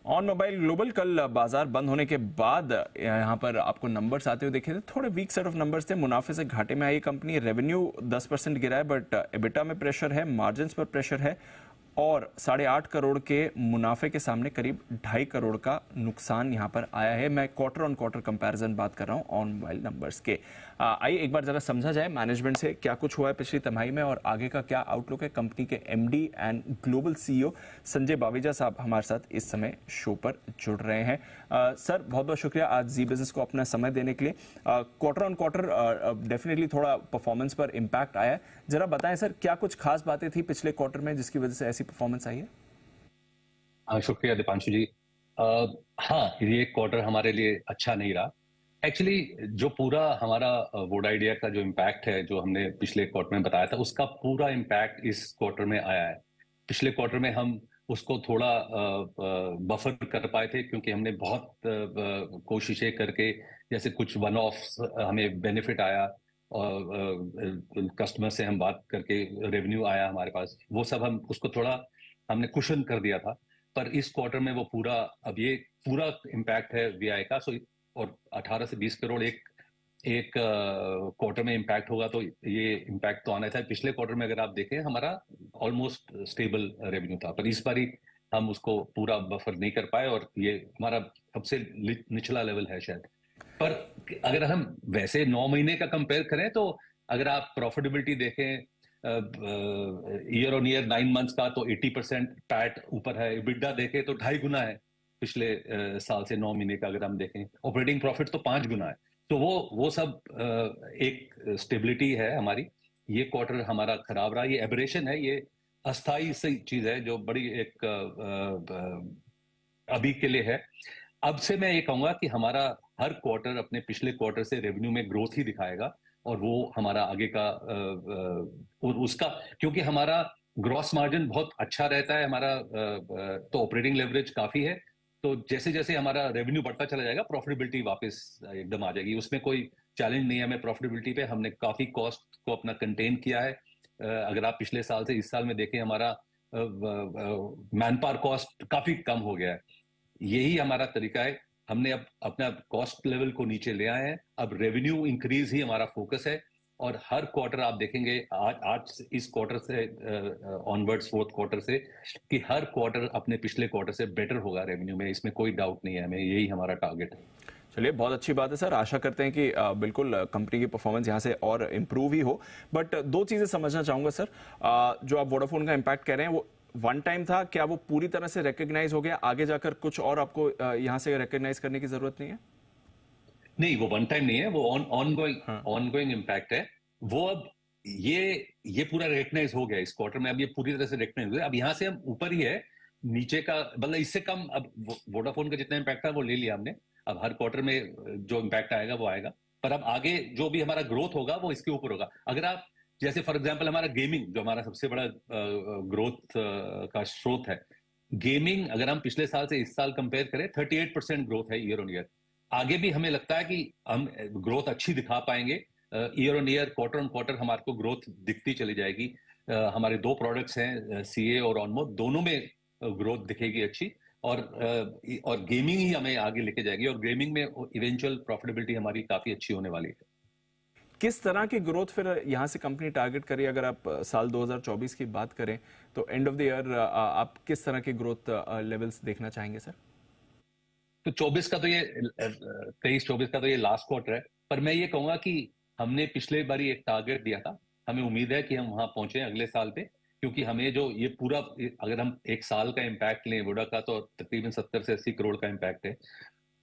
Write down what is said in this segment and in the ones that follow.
On mobile global कल बाजार बंद होने के बाद यहाँ पर आपको नंबर्स आते हुए देखे थे, थोड़े वीक सेट ऑफ नंबर्स थे। मुनाफे से घाटे में आई कंपनी, रेवेन्यू 10% गिरा है, बट एबिटा में प्रेशर है, मार्जिन्स पर प्रेशर है और 8.5 करोड़ के मुनाफे के सामने करीब 2.5 करोड़ का नुकसान यहाँ पर आया है। मैं क्वार्टर ऑन क्वार्टर कंपैरिजन बात कर रहा हूँ ऑन मोबाइल नंबर्स के। आइए एक बार जरा समझा जाए मैनेजमेंट से क्या कुछ हुआ है पिछली तिमाही में और आगे का क्या आउटलुक है। कंपनी के MD and global CEO Sanjay Baweja साहब हमारे साथ इस समय शो पर जुड़ रहे हैं। सर बहुत बहुत शुक्रिया आज जी बिजनेस को अपना समय देने के लिए। क्वार्टर ऑन क्वार्टर डेफिनेटली थोड़ा परफॉर्मेंस पर इम्पैक्ट आया है। जरा बताएं सर, क्या कुछ खास बातें थी पिछले क्वार्टर में जिसकी वजह से ऐसी परफॉर्मेंस आई है? शुक्रिया दीपांशु जी। हाँ, ये क्वार्टर हमारे लिए अच्छा नहीं रहा। एक्चुअली जो पूरा हमारा वोड आइडिया का जो इम्पैक्ट है, जो हमने पिछले क्वार्टर में बताया था, उसका पूरा इम्पैक्ट इस क्वार्टर में आया है। पिछले क्वार्टर में हम उसको थोड़ा बफर कर पाए थे क्योंकि हमने बहुत कोशिशें करके, जैसे कुछ वन ऑफ हमें बेनिफिट आया और कस्टमर से हम बात करके रेवेन्यू आया हमारे पास, वो सब हम उसको थोड़ा हमने कुशन कर दिया था। पर इस क्वार्टर में वो पूरा, अब ये पूरा इम्पैक्ट है वीआई का। सो और 18 से 20 करोड़ एक एक क्वार्टर में इम्पैक्ट होगा, तो ये इम्पैक्ट तो आना था। पिछले क्वार्टर में अगर आप देखें, हमारा ऑलमोस्ट स्टेबल रेवेन्यू था, पर इस बार ही हम उसको पूरा बफर नहीं कर पाए और ये हमारा सबसे निचला लेवल है शायद। पर अगर हम वैसे 9 महीने का कंपेयर करें, तो अगर आप प्रॉफिटेबिलिटी देखें ईयर ऑन ईयर 9 मंथ्स का, तो 80% पैट ऊपर है। EBITDA देखें तो 2.5 गुना है पिछले साल से 9 महीने का। अगर हम देखें ऑपरेटिंग प्रॉफिट तो 5 गुना है। तो वो सब एक स्टेबिलिटी है हमारी। ये क्वार्टर हमारा खराब रहा, ये एबरेशन है, ये अस्थाई सी चीज है जो बड़ी एक अभी के लिए है। अब से मैं ये कहूंगा कि हमारा हर क्वार्टर अपने पिछले क्वार्टर से रेवेन्यू में ग्रोथ ही दिखाएगा और वो हमारा आगे का और उसका, क्योंकि हमारा ग्रॉस मार्जिन बहुत अच्छा रहता है हमारा, तो ऑपरेटिंग लेवरेज काफी है। तो जैसे जैसे हमारा रेवेन्यू बढ़ता चला जाएगा, प्रॉफिटेबिलिटी वापस एकदम आ जाएगी। उसमें कोई चैलेंज नहीं है हमें प्रॉफिटेबिलिटी पे। हमने काफी कॉस्ट को अपना कंटेन किया है। अगर आप पिछले साल से इस साल में देखें, हमारा मैन पावर कॉस्ट काफी कम हो गया है। यही हमारा तरीका है। हमने अब अपना कॉस्ट लेवल को नीचे ले आए हैं। अब रेवेन्यू इंक्रीज ही हमारा फोकस है और हर क्वार्टर आप देखेंगे, आज इस क्वार्टर से ऑनवर्ड्स फोर्थ क्वार्टर से, कि हर क्वार्टर अपने पिछले क्वार्टर से बेटर होगा रेवेन्यू में। इसमें कोई डाउट नहीं है, हमें यही हमारा टारगेट है। चलिए बहुत अच्छी बात है सर। आशा करते हैं कि बिल्कुल कंपनी की परफॉर्मेंस यहाँ से और इम्प्रूव ही हो। बट दो चीज़ें समझना चाहूँगा सर। जो आप वोडाफोन का इम्पैक्ट कह रहे हैं वो वन टाइम था, क्या वो पूरी तरह से रिकग्नाइज हो गया? आगे जाकर कुछ और आपको यहाँ से रिकग्नाइज करने की जरूरत नहीं है? नहीं, वो वन टाइम नहीं है, वो हाँ। ऑनगोइंग इम्पैक्ट है। वो अब ये पूरा रिकग्नाइज हो गया इस क्वार्टर में। अब ये पूरी तरह से रिकग्नाइज हो गया। अब यहाँ से हम ऊपर ही है, नीचे का मतलब इससे कम। अब वोडाफोन का जितना इम्पैक्ट था वो ले लिया हमने। अब हर क्वार्टर में जो इम्पैक्ट आएगा वो आएगा। पर अब आगे जो भी हमारा ग्रोथ होगा वो इसके ऊपर होगा। अगर आप, जैसे फॉर एग्जाम्पल हमारा गेमिंग, जो हमारा सबसे बड़ा ग्रोथ का स्रोत है, गेमिंग अगर हम पिछले साल से इस साल कंपेयर करें, 38% ग्रोथ है ईयर ऑन ईयर। आगे भी हमें लगता है कि हम ग्रोथ अच्छी दिखा पाएंगे। Year on year, quarter on quarter हमारे को ग्रोथ दिखती चली जाएगी। हमारे दो प्रोडक्ट्स हैं, सीए और ऑनमो, दोनों में ग्रोथ दिखेगी अच्छी। और गेमिंग ही हमें आगे लेके जाएगी और गेमिंग में इवेंचुअल प्रॉफिटेबिलिटी हमारी काफी अच्छी होने वाली है। किस तरह की ग्रोथ फिर यहाँ से कंपनी टारगेट करी? अगर आप साल 2024 की बात करें तो एंड ऑफ द ईयर आप किस तरह की ग्रोथ लेवल्स देखना चाहेंगे सर? तो 24 का तो ये 23-24 का तो ये लास्ट क्वार्टर है। पर मैं ये कहूंगा कि हमने पिछले बार एक टारगेट दिया था, हमें उम्मीद है कि हम वहां पहुंचे अगले साल पे। क्योंकि हमें जो ये पूरा, अगर हम एक साल का इम्पैक्ट लें वोडा का, तो तकरीबन 70 से 80 करोड़ का इम्पैक्ट है।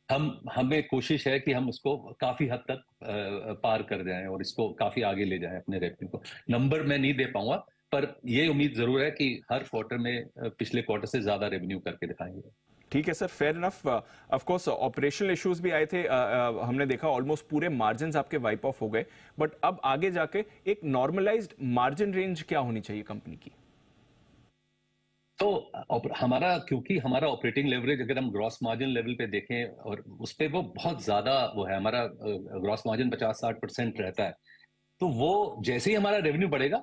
हमें कोशिश है कि हम उसको काफी हद तक पार कर जाएं और इसको काफी आगे ले जाएं अपने रेवेन्यू को। नंबर मैं नहीं दे पाऊंगा, पर ये उम्मीद जरूर है कि हर क्वार्टर में पिछले क्वार्टर से ज्यादा रेवेन्यू करके दिखाएंगे। ठीक है sir, fair enough. Of course operational issues भी आए थे। हमने देखा ऑलमोस्ट पूरे मार्जिन आपके वाइप ऑफ हो गए। बट अब आगे जाके एक नॉर्मलाइज्ड मार्जिन रेंज क्या होनी चाहिए कंपनी की? तो हमारा, क्योंकि हमारा ऑपरेटिंग लेवरेज अगर हम ग्रॉस मार्जिन लेवल पे देखें, और उस पे वो बहुत ज्यादा वो है, हमारा ग्रॉस मार्जिन 50-60% रहता है। तो वो जैसे ही हमारा रेवेन्यू बढ़ेगा,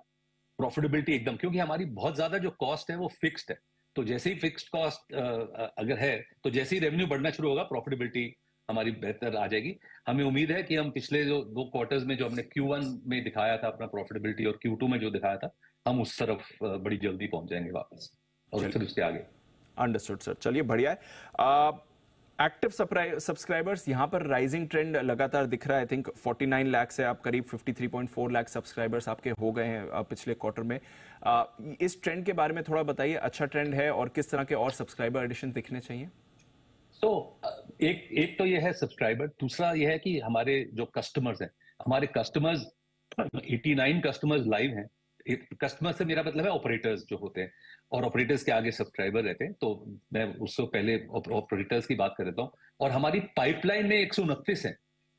प्रॉफिटेबिलिटी एकदम, क्योंकि हमारी बहुत ज्यादा जो कॉस्ट है वो फिक्स्ड है। तो जैसे ही फिक्स्ड कॉस्ट अगर है, तो जैसे ही रेवेन्यू बढ़ना शुरू होगा, प्रॉफिटेबिलिटी हमारी बेहतर आ जाएगी। हमें उम्मीद है कि हम पिछले जो 2 क्वार्टर्स में जो हमने Q1 में दिखाया था अपना प्रॉफिटेबिलिटी, और Q2 में जो दिखाया था, हम उस तरफ बड़ी जल्दी पहुंच जाएंगे वापस, और फिर उसके आगे। अंडरस्टूड सर, चलिए बढ़िया है। एक्टिव सब्सक्राइबर्स यहाँ पर राइजिंग ट्रेंड लगातार दिख रहा है। आई थिंक 49 लाख से आप करीब 53.4 लाख सब्सक्राइबर्स आपके हो गए हैं पिछले क्वार्टर में। इस ट्रेंड के बारे में थोड़ा बताइए, अच्छा ट्रेंड है और किस तरह के और सब्सक्राइबर एडिशन दिखने चाहिए? तो एक तो ये है सब्सक्राइबर, दूसरा ये है कि हमारे जो कस्टमर्स हैं, हमारे कस्टमर्स 89 कस्टमर्स लाइव हैं। कस्टमर से मेरा मतलब है ऑपरेटर्स जो होते हैं, और ऑपरेटर्स के आगे सब्सक्राइबर रहते हैं, तो मैं उससे पहले ऑपरेटर्स की बात कर देता हूँ। और हमारी पाइपलाइन में 129 है,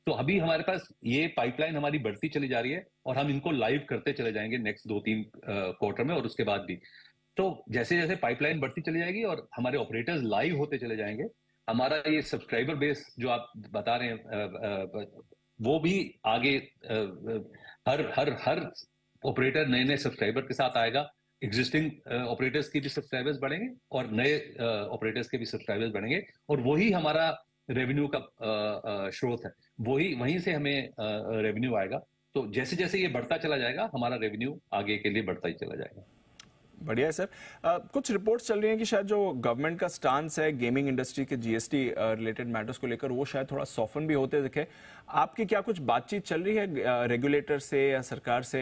तो अभी हमारे पास ये पाइपलाइन हमारी बढ़ती चली जा रही है, और हम इनको लाइव करते चले जाएंगे नेक्स्ट 2-3 क्वार्टर में, और उसके बाद भी। तो जैसे जैसे पाइपलाइन बढ़ती चली जाएगी और हमारे ऑपरेटर्स लाइव होते चले जाएंगे, हमारा ये सब्सक्राइबर बेस जो आप बता रहे हैं, वो भी आगे हर हर हर ऑपरेटर नए नए सब्सक्राइबर के साथ आएगा। एग्जिस्टिंग ऑपरेटर्स की भी सब्सक्राइबर्स बढ़ेंगे, और नए ऑपरेटर्स के भी सब्सक्राइबर्स बढ़ेंगे, और वही हमारा रेवेन्यू का स्रोत है। वहीं से हमें रेवेन्यू आएगा। तो जैसे जैसे ये बढ़ता चला जाएगा, हमारा रेवेन्यू आगे के लिए बढ़ता ही चला जाएगा। बढ़िया है सर। कुछ रिपोर्ट्स चल रही हैं कि शायद जो गवर्नमेंट का स्टांस है गेमिंग इंडस्ट्री के जीएसटी रिलेटेड मैटर्स को लेकर, वो शायद थोड़ा सॉफन भी होते दिखे। आपकी क्या कुछ बातचीत चल रही है रेगुलेटर से या सरकार से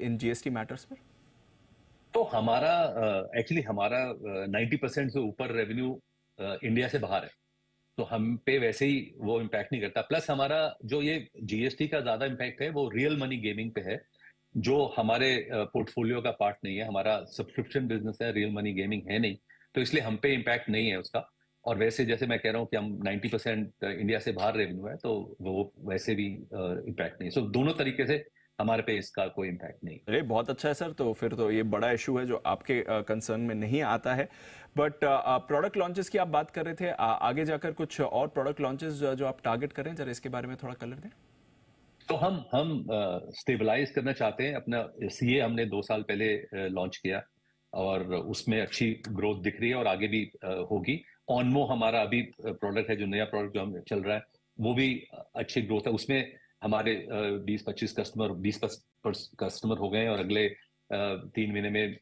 इन जीएसटी मैटर्स पर? तो हमारा एक्चुअली हमारा 90% से ऊपर रेवेन्यू इंडिया से बाहर है, तो हम पे वैसे ही वो इम्पैक्ट नहीं करता। प्लस हमारा जो ये जीएसटी का ज्यादा इम्पैक्ट है, वो रियल मनी गेमिंग पे है, जो हमारे पोर्टफोलियो का पार्ट नहीं है। हमारा सब्सक्रिप्शन बिजनेस है, रियल मनी गेमिंग है नहीं, तो इसलिए हम पे इम्पैक्ट नहीं है उसका। और वैसे जैसे मैं कह रहा हूँ कि हम 90% इंडिया से बाहर रेवेन्यू है, तो वो वैसे भी इम्पैक्ट नहीं है। सो दोनों तरीके से हमारे पे इसका कोई इम्पैक्ट नहीं। अरे बहुत अच्छा है सर, तो फिर तो ये बड़ा इशू है जो आपके कंसर्न में नहीं आता है। बट प्रोडक्ट लॉन्चेस की आप बात कर रहे थे, आगे जाकर कुछ और प्रोडक्ट लॉन्चेस जो आप टारगेट करें, जरा इसके बारे में थोड़ा कलर दें। तो हम स्टेबलाइज करना चाहते हैं अपना सीए। हमने 2 साल पहले लॉन्च किया, और उसमें अच्छी ग्रोथ दिख रही है, और आगे भी होगी। ऑनमो हमारा अभी प्रोडक्ट है, जो नया प्रोडक्ट जो हम चल रहा है, वो भी अच्छी ग्रोथ है। उसमें हमारे 20-25 कस्टमर 20 कस्टमर हो गए हैं, और अगले 3 महीने में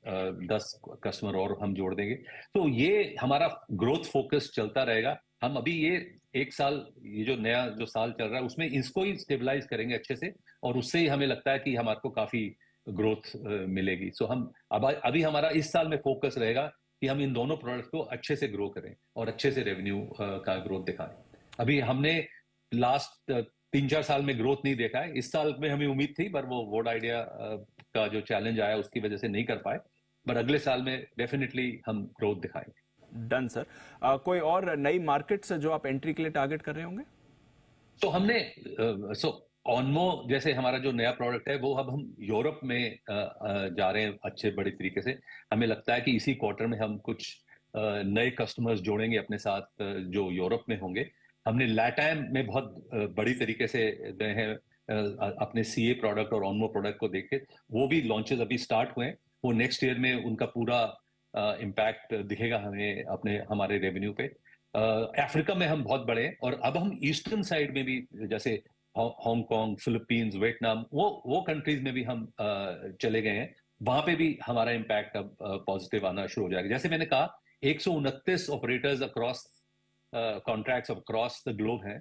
10 कस्टमर और हम जोड़ देंगे। तो ये हमारा ग्रोथ फोकस चलता रहेगा। हम अभी ये 1 साल, ये जो नया जो साल चल रहा है, उसमें इसको ही स्टेबलाइज करेंगे अच्छे से, और उससे ही हमें लगता है कि हमारे को काफी ग्रोथ मिलेगी। सो हम अभी हमारा इस साल में फोकस रहेगा कि हम इन दोनों प्रोडक्ट्स को अच्छे से ग्रो करें, और अच्छे से रेवेन्यू का ग्रोथ दिखाएं। अभी हमने लास्ट 3-4 साल में ग्रोथ नहीं देखा है। इस साल में हमें उम्मीद थी, पर वो वोड आइडिया का जो चैलेंज आया उसकी वजह से नहीं कर पाए। पर अगले साल में डेफिनेटली हम ग्रोथ दिखाएंगे। Done sir. कोई और नई मार्केट्स जो आप एंट्री के लिए टारगेट कर रहे होंगे? तो हमने ऑनमो जैसे हमारा जो नया प्रोडक्ट है, वो अब हम यूरोप में जा रहे हैं अच्छे बड़े तरीके से। हमें लगता है कि इसी क्वार्टर में हम कुछ नए कस्टमर्स जोड़ेंगे अपने साथ, जो यूरोप में होंगे। हमने लैटाम में बहुत बड़ी तरीके से गए हैं अपने सीए प्रोडक्ट और ऑनमो प्रोडक्ट को देखे। वो भी लॉन्चेस अभी स्टार्ट हुए हैं, वो नेक्स्ट ईयर में उनका पूरा इम्पैक्ट दिखेगा हमें अपने हमारे रेवेन्यू पे। अफ्रीका में हम बहुत बड़े हैं, और अब हम ईस्टर्न साइड में भी, जैसे हांगकांग, फिलीपींस, वियतनाम, वो कंट्रीज में भी हम चले गए हैं। वहां पे भी हमारा इम्पैक्ट अब पॉजिटिव आना शुरू हो जाएगा। जैसे मैंने कहा, 129 operators across contracts across the globe हैं,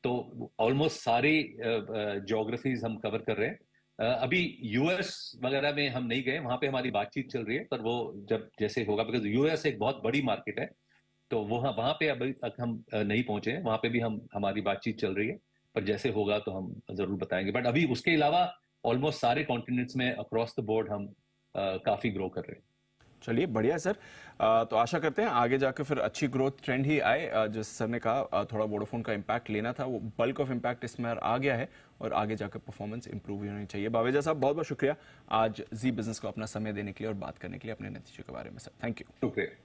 तो ऑलमोस्ट सारी ज्योग्राफीज हम कवर कर रहे हैं। अभी यूएस वगैरह में हम नहीं गए, वहां पे हमारी बातचीत चल रही है, पर वो जब जैसे होगा, बिकॉज यूएस एक बहुत बड़ी मार्केट है, तो वो वहां पे अभी तक हम नहीं पहुंचे हैं। वहां पे भी हमारी बातचीत चल रही है, पर जैसे होगा तो हम जरूर बताएंगे। बट अभी उसके अलावा ऑलमोस्ट सारे कॉन्टिनेंट्स में अक्रॉस द बोर्ड हम काफी ग्रो कर रहे हैं। चलिए बढ़िया सर। तो आशा करते हैं आगे जाकर फिर अच्छी ग्रोथ ट्रेंड ही आए। जिस सर ने कहा थोड़ा वोडाफोन का इम्पैक्ट लेना था, वो बल्क ऑफ इम्पैक्ट इसमें आ गया है, और आगे जाकर परफॉर्मेंस इंप्रूव होनी चाहिए। बावेजा साहब, बहुत बहुत शुक्रिया आज जी बिजनेस को अपना समय देने के लिए और बात करने के लिए अपने नतीजों के बारे में। Sir thank you. शुक्रिया।